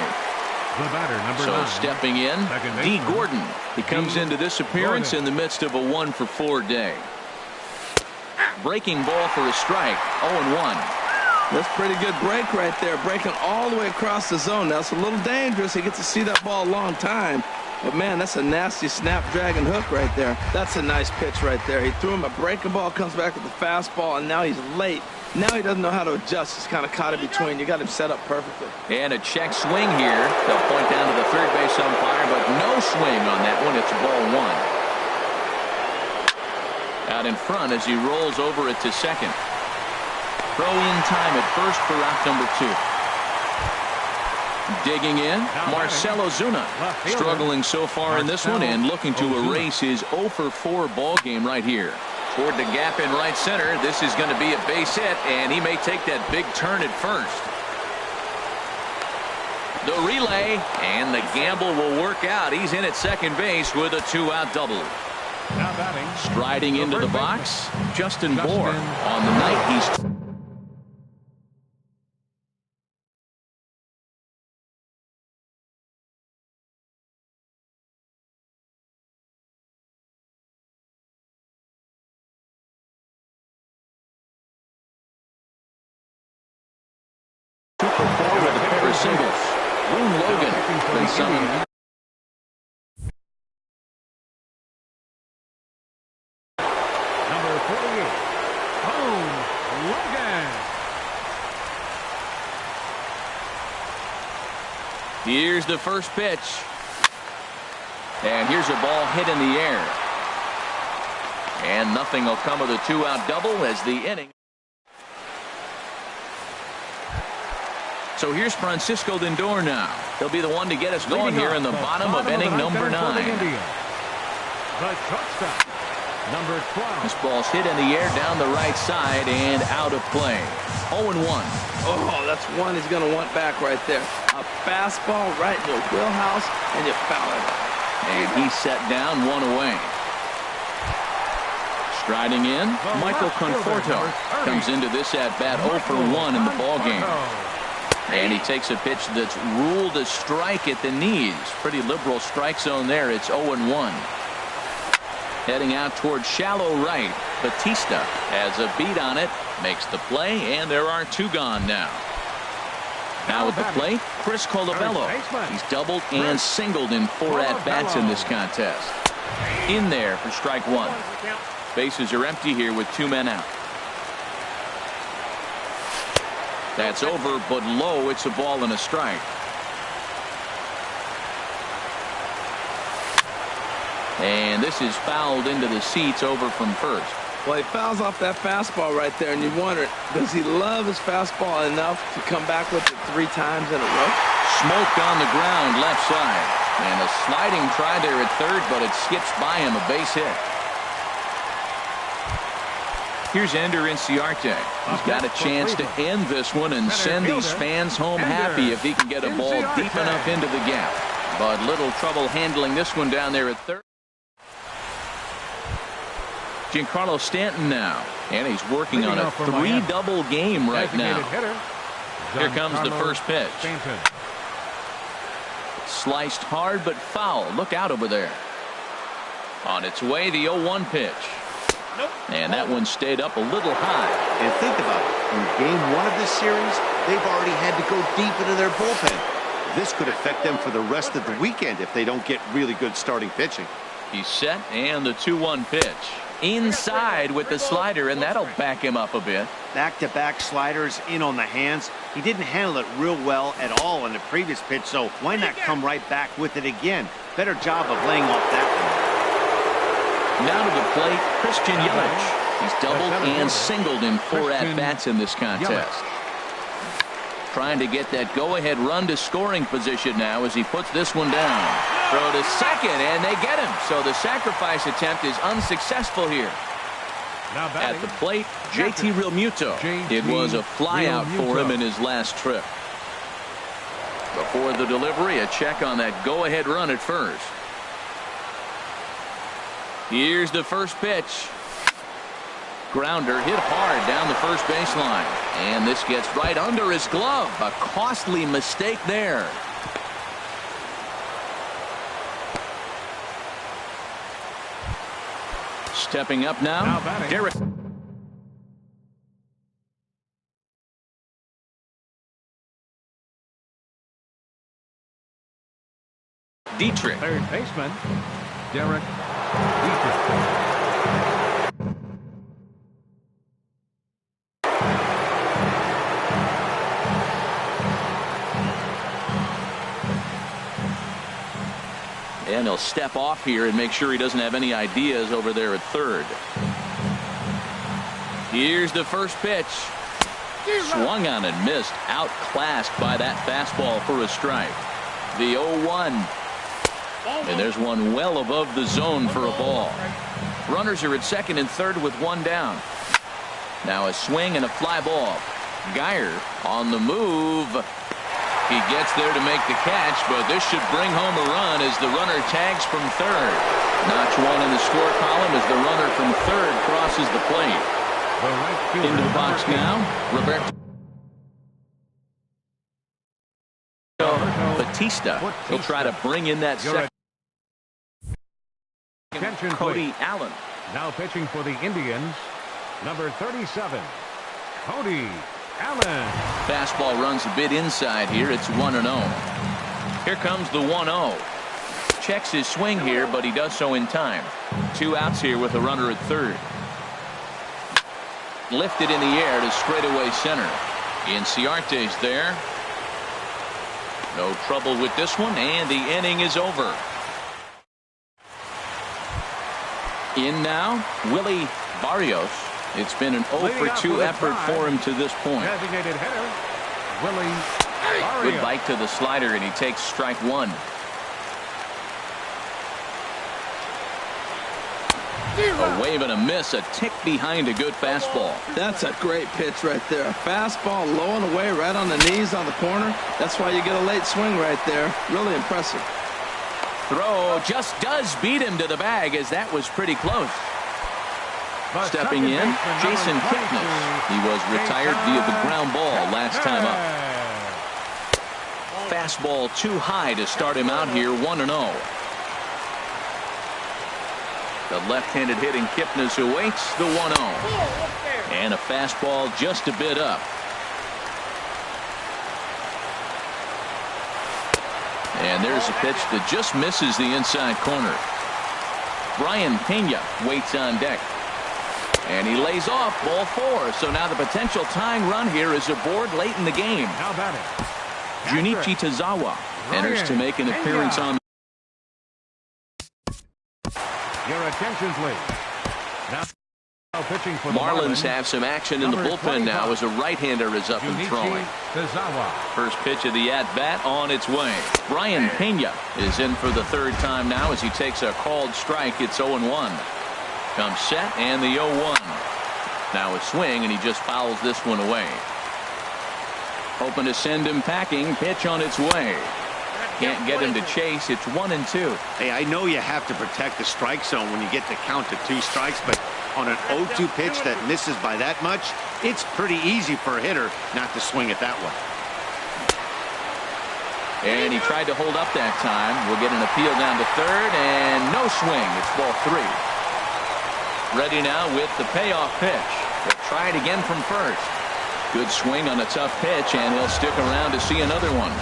The batter, number So 9. stepping in, Second D. baseman. Gordon. He comes D. into this appearance Gordon. in the midst of a 1-for-4 day. Breaking ball for a strike. 0-1. That's pretty good break right there, breaking all the way across the zone. Now, it's a little dangerous. He gets to see that ball a long time. But, man, that's a nasty snapdragon hook right there. That's a nice pitch right there. He threw him a breaking ball, comes back with the fastball, and now he's late. Now he doesn't know how to adjust. He's kind of caught in between. You got him set up perfectly. And a check swing here. They'll point down to the third base umpire, but no swing on that one. It's ball 1. Out in front as he rolls over it to second. Throw in time at first for out number 2. Digging in, Marcell Ozuna. Struggling so far in this one and looking to erase his 0-for-4 ball game right here. Toward the gap in right center. This is going to be a base hit, and he may take that big turn at first. The relay, and the gamble will work out. He's in at second base with a 2-out double. Now batting. Striding into the box, Justin Bour. On the night, he's with a pair of singles. Boone Logan been summoned. Number 48. Boone Logan. Here's the first pitch. And here's a ball hit in the air. And nothing will come of the 2-out double as the inning. So here's Francisco Lindor now. He'll be the one to get us going here in the bottom of inning number 9. The shortstop, number 12. This ball's hit in the air down the right side and out of play. 0-1. Oh, that's one he's going to want back right there. A fastball right in your wheelhouse, and you foul it. And he's set down, 1 away. Striding in, Michael Conforto comes into this at-bat 0 for 1 in the ballgame. And he takes a pitch that's ruled a strike at the knees. Pretty liberal strike zone there. It's 0-1. Heading out towards shallow right. Batista has a beat on it, makes the play, and there are 2 gone now. Now at the plate, Chris Colabello. He's doubled and singled in 4 at-bats in this contest. In there for strike 1. Bases are empty here with 2 men out. That's over, but low. It's a ball and a strike. And this is fouled into the seats over from first. Well, he fouls off that fastball right there, and you wonder, does he love his fastball enough to come back with it 3 times in a row? Smoked on the ground left side. And a sliding try there at third, but it skips by him, a base hit. Here's Ender Inciarte. He's got a chance to end this one and send these fans home happy if he can get a ball deep enough into the gap. But little trouble handling this one down there at third. Giancarlo Stanton now, and he's working on a 3-double game right now. Here comes the first pitch. Sliced hard but foul. Look out over there. On its way, the 0-1 pitch. And that one stayed up a little high. And think about it. In game 1 of this series, they've already had to go deep into their bullpen. This could affect them for the rest of the weekend if they don't get really good starting pitching. He's set, and the 2-1 pitch. Inside with the slider, and that'll back him up a bit. Back-to-back sliders in on the hands. He didn't handle it real well at all in the previous pitch, so why not come right back with it again? Better job of laying off that one. Now to the plate, Christian Yelich. He's doubled and singled in 4 at-bats in this contest. Trying to get that go-ahead run to scoring position now as he puts this one down. Throw to second, and they get him. So the sacrifice attempt is unsuccessful here. At the plate, JT Realmuto. It was a flyout for him in his last trip. Before the delivery, a check on that go-ahead run at first. Here's the first pitch. Grounder hit hard down the first baseline. And this gets right under his glove. A costly mistake there. Stepping up now Derek. Dietrich. Third baseman, Derek Dietrich. And he'll step off here and make sure he doesn't have any ideas over there at third. Here's the first pitch. Swung on and missed. Outclassed by that fastball for a strike. The 0-1. And there's one well above the zone for a ball. Runners are at second and third with one down. Now a swing and a fly ball. Geyer on the move. He gets there to make the catch, but this should bring home a run as the runner tags from third. Notch one in the score column as the runner from third crosses the plate. Into the box now, Roberto Batista. He'll try to bring in that second. Cody Allen. Now pitching for the Indians, number 37, Cody Allen. Fastball runs a bit inside here. It's 1-0. Here comes the 1-0. Checks his swing here, but he does so in time. 2 outs here with a runner at third. Lifted in the air to straightaway center. Inciarte's there. No trouble with this one, and the inning is over. In now, Willie Barrios. It's been an 0-for-2 effort for him to this point. Designated hitter, Willie Barrios. Good bite to the slider, and he takes strike 1. A wave and a miss, a tick behind a good fastball. That's a great pitch right there. A fastball low and away right on the knees on the corner. That's why you get a late swing right there. Really impressive. Throw just does beat him to the bag, as that was pretty close. Stepping in, Jason Kipnis. He was retired via the ground ball last time up. Fastball too high to start him out here, 1-0. The left-handed hitting Kipnis awaits the 1-0. And a fastball just a bit up. And there's a pitch that just misses the inside corner. Brian Pena waits on deck. And he lays off ball 4. So now the potential tying run here is aboard late in the game. Now batting. Junichi Tozawa enters to make an appearance on. Your attention, please. Now pitching for the Marlins have some action in the bullpen now as a right-hander is up and throwing. First pitch of the at-bat on its way. Brian Pena is in for the third time now as he takes a called strike. It's 0-1. Comes set and the 0-1. Now a swing and he just fouls this one away. Hoping to send him packing. Pitch on its way. Can't get him to chase. It's 1-2. Hey, I know you have to protect the strike zone when you get to count to 2 strikes, but on an 0-2 pitch that misses by that much, it's pretty easy for a hitter not to swing it that way. And he tried to hold up that time. We'll get an appeal down to third, and no swing. It's ball 3. Ready now with the payoff pitch. He'll try it again from first. Good swing on a tough pitch, and he'll stick around to see another one.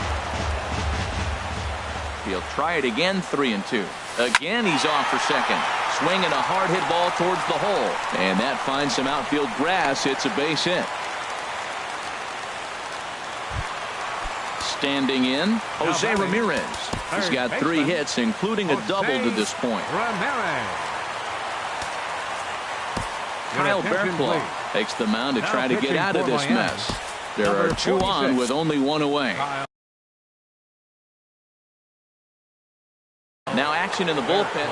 He'll try it again, 3-2. Again, he's off for second. Swinging a hard hit ball towards the hole. And that finds some outfield grass. It's a base hit. Standing in, Jose Ramirez. He's got 3 hits, including a double to this point. Kyle Bearclaw takes the mound to try to get out of this mess. There are 2 on with only 1 away. Now action in the bullpen.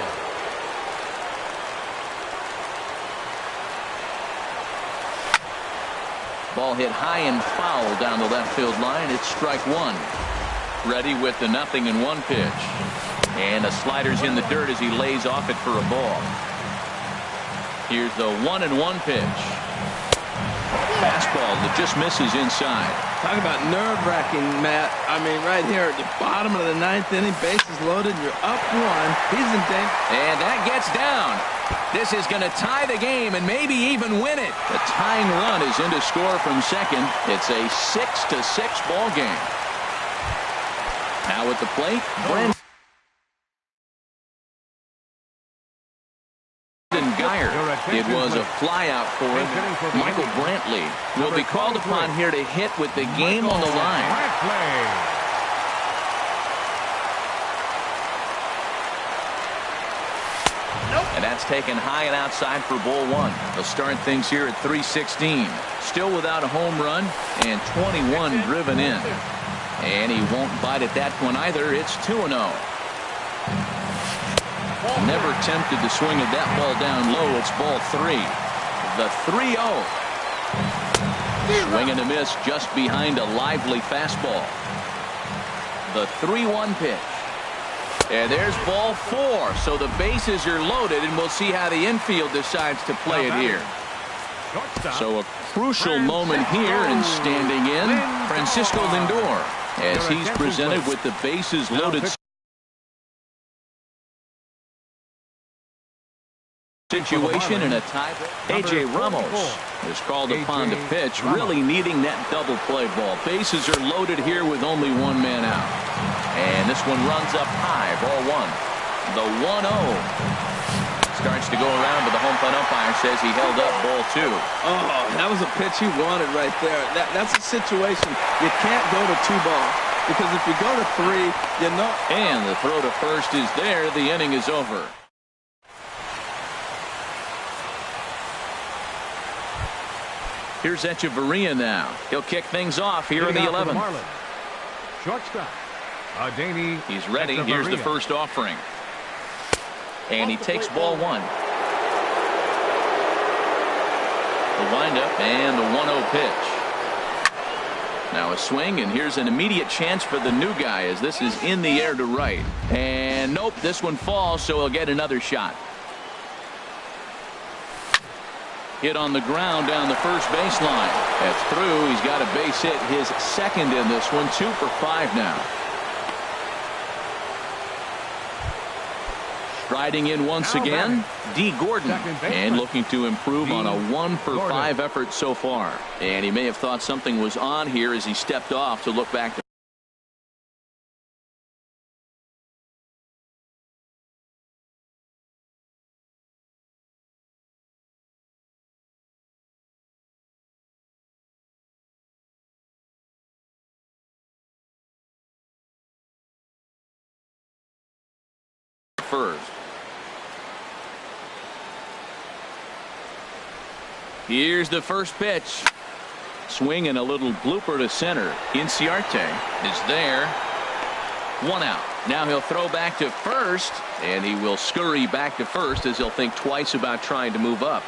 Ball hit high and foul down the left field line. It's strike 1. Ready with the 0-1 pitch. And the slider's in the dirt as he lays off it for a ball. Here's the 1-1 pitch. Fastball that just misses inside. Talk about nerve-wracking, Matt. I mean, right here at the bottom of the 9th inning, bases loaded, you're up 1. He's in danger. And that gets down. This is going to tie the game and maybe even win it. The tying run is in to score from second. It's a 6-6 ball game. Now at the plate, Brendan Geyer. It was a flyout for him. Michael Brantley will be called upon here to hit with the game on the line. And that's taken high and outside for ball 1. They'll start things here at 3:16. Still without a home run and 21 driven in. And he won't bite at that one either. It's 2-0. Never tempted to swing at that ball down low. It's ball 3. The 3-0. Swing and a miss just behind a lively fastball. The 3-1 pitch. And there's ball 4. So the bases are loaded, and we'll see how the infield decides to play it here. So a crucial moment here, and standing in, Francisco Lindor, as he's presented with the bases loaded situation in a tie. A.J. Ramos is called upon to pitch, really needing that double play ball. Bases are loaded here with only 1 man out. And this one runs up high, ball 1. The 1-0 starts to go around, but the home plate umpire says he held up ball 2. Oh, that was a pitch he wanted right there. That's a situation you can't go to 2 balls. Because if you go to 3, you know. And the throw to first is there. The inning is over. Here's Echeverria now. He'll kick things off here in the 11th. Shortstop. He's ready. Here's the first offering. And he takes ball 1. The windup and the 1-0 pitch. Now a swing, and here's an immediate chance for the new guy as this is in the air to right. And nope, this one falls, so he'll get another shot. Hit on the ground down the first baseline. That's through. He's got a base hit, his second in this one. 2 for 5 now. Striding in once again, D. Gordon, and looking to improve on a 1 for 5 effort so far. And he may have thought something was on here as he stepped off to look back to first. Here's the first pitch. Swing and a little blooper to center. Inciarte is there. 1 out. Now he'll throw back to first, and he will scurry back to first as he'll think twice about trying to move up.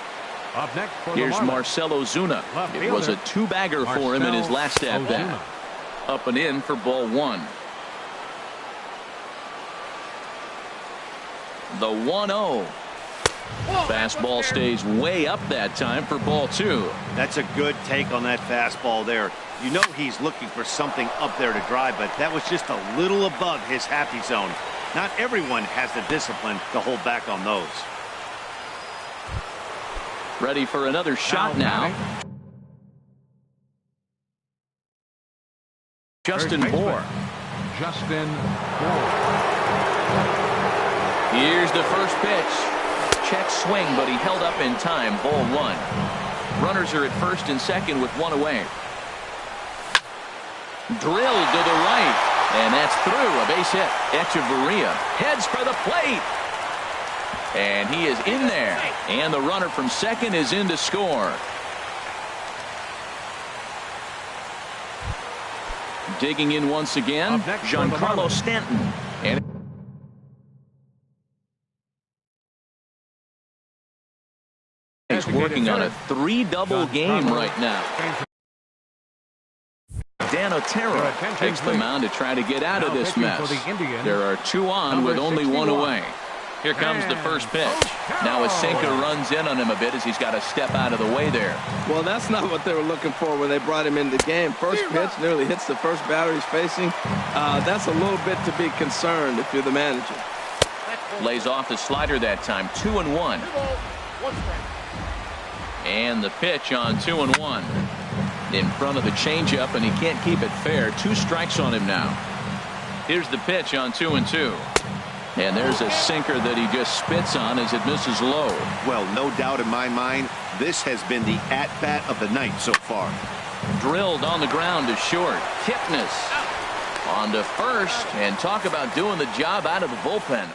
Up next for Here's the Marcelo Zuna. It was a two-bagger for him in his last at-bat. Up and in for ball 1. The 1-0. Fastball stays way up that time for ball 2. That's a good take on that fastball there. You know he's looking for something up there to drive, but that was just a little above his happy zone. Not everyone has the discipline to hold back on those. Ready for another shot now. Justin Bohr. Justin Bohr. Here's the first pitch. Check swing, but he held up in time. Ball 1. Runners are at first and second with 1 away. Drilled to the right, and that's through. A base hit. Echeverria heads for the plate, and he is in there, and the runner from second is in to score. Digging in once again, Giancarlo Stanton. And he's working on a 3-double game right now. Dan Otero takes the mound to try to get out of this mess. There are 2 on with only 1 away. Here comes the first pitch. Now a sinker runs in on him a bit as he's got to step out of the way there. Well, that's not what they were looking for when they brought him into the game. First pitch nearly hits the first batter he's facing. That's a little bit to be concerned if you're the manager. Lays off the slider that time. 2-1. And the pitch on 2-1. In front of the changeup, and he can't keep it fair. 2 strikes on him now. Here's the pitch on 2-2. And there's a sinker that he just spits on as it misses low. Well, no doubt in my mind, this has been the at-bat of the night so far. Drilled on the ground to short. Kipnis on to first, and talk about doing the job out of the bullpen.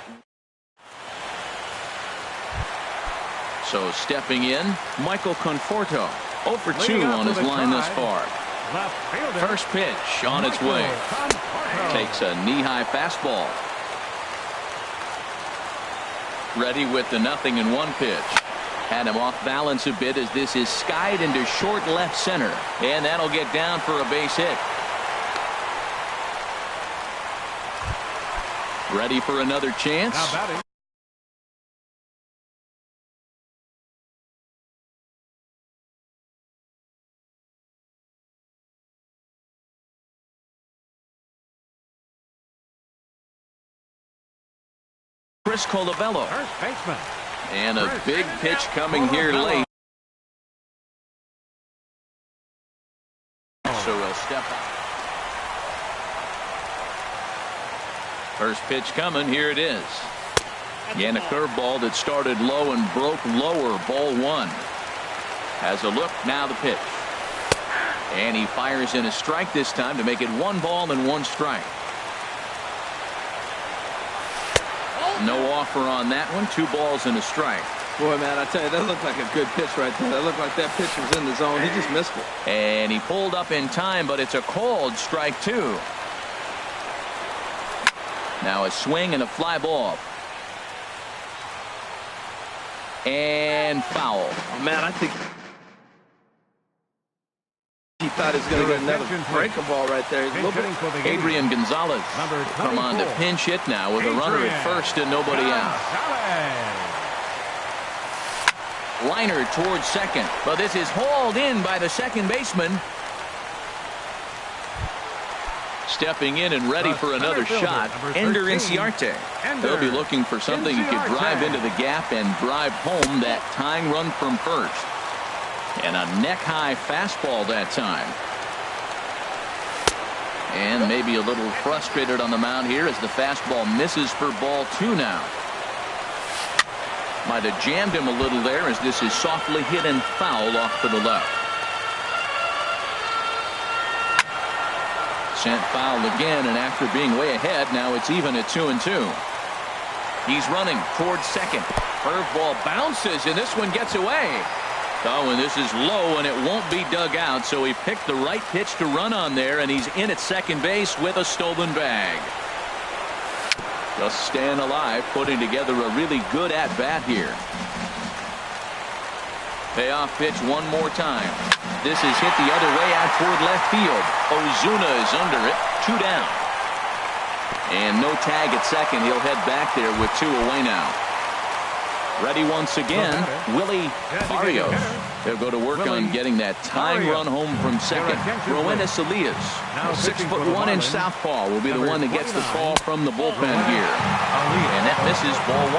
So stepping in, Michael Conforto. 0 for 2 on his line thus far. First pitch on its way. Takes a knee-high fastball. Ready with the 0-1 pitch. Had him off balance a bit as this is skied into short left center. And that'll get down for a base hit. Ready for another chance. Chris Colabello. And a big pitch coming here late. So he'll step out. First pitch coming. Here it is. And a curveball that started low and broke lower. Ball 1. Has a look. Now the pitch. And he fires in a strike this time to make it 1 ball and 1 strike. No offer on that one. 2 balls and a strike. Boy, man, I tell you, that looked like a good pitch right there. That looked like that pitch was in the zone. He just missed it. And he pulled up in time, but it's a called strike 2. Now a swing and a fly ball. And foul. Oh, man, I think he thought he was going to get another breaking ball right there. Adrian Gonzalez come on to pinch hit now with a runner at first and nobody out. Liner towards second, but this is hauled in by the second baseman. Stepping in and ready for another shot, Ender Inciarte. They'll be looking for something he could drive into the gap and drive home that tying run from first. And a neck-high fastball that time. And maybe a little frustrated on the mound here as the fastball misses for ball 2 now. Might have jammed him a little there as this is softly hit and foul off to the left. Sent foul again, and after being way ahead, now it's even at 2-2. He's running towards second. Curveball bounces, and this one gets away. Oh, and this is low, and it won't be dug out, so he picked the right pitch to run on there, and he's in at second base with a stolen bag. Just staying alive, putting together a really good at-bat here. Payoff pitch one more time. This is hit the other way out toward left field. Ozuna is under it, 2 down. And no tag at second. He'll head back there with 2 away now. Ready once again, Willie Barrios. They'll go to work on getting that tying run home from second. Roenis Elias, 6'1" southpaw, will be the one that gets the call from the bullpen here. And that misses ball 1.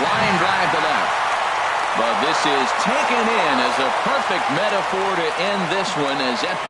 Line drive to left. But this is taken in as a perfect metaphor to end this one as that